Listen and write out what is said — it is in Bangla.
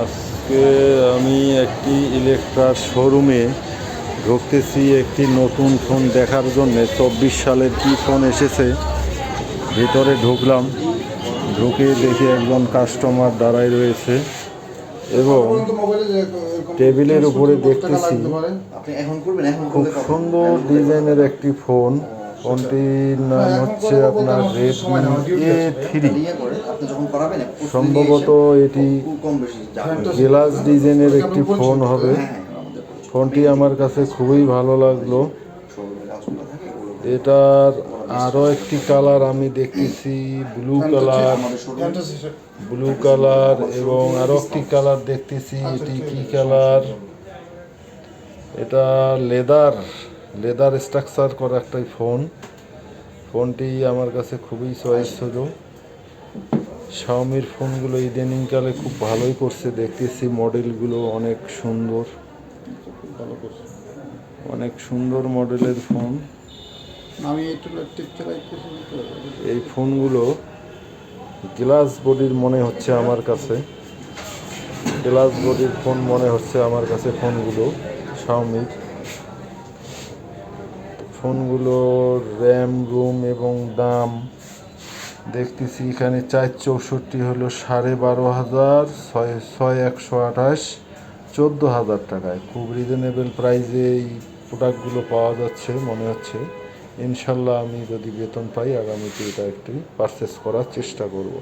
আজকে আমি একটি ইলেকট্রার শোরুমে ঢুকতেছি একটি নতুন ফোন দেখার জন্য। 24 সালের কি ফোন এসেছে, ভিতরে ঢুকলাম। ঢুকে দেখি একজন কাস্টমার দাঁড়ায় রয়েছে এবং টেবিলের উপরে দেখতেছি খুব সুন্দর ডিজাইনের একটি ফোন। ফোনটির নাম হচ্ছে আপনার রেডমি A3। সম্ভবত এটি গ্লাস ডিজাইনের একটি ফোন হবে। ফোনটি আমার কাছে খুবই ভালো লাগলো। এটার আরও একটি কালার আমি দেখতেছি ব্লু কালার এবং আরও একটি কালার দেখতেছি। এটি কি কালার? এটা লেদার স্ট্রাকচার করা একটা ফোনটি আমার কাছে খুবই চয়েস হলো। শাওমির ফোনগুলো ইদানিংকালে খুব ভালোই করছে, দেখতেছি মডেলগুলো অনেক সুন্দর মডেলের ফোন। এই ফোনগুলো গ্লাস বডির মনে হচ্ছে আমার কাছে, ফোনগুলো শাওমির। ফোনগুলোর র্যাম রোম এবং দাম দেখতেছি এখানে 464 হলো 12,500, 6128, 14,000 টাকায়। খুব রিজনেবল প্রাইসে এই প্রোডাক্টগুলো পাওয়া যাচ্ছে মনে হচ্ছে। ইনশাল্লাহ আমি যদি বেতন পাই আগামীতে এটা একটু পারচেস করার চেষ্টা করব।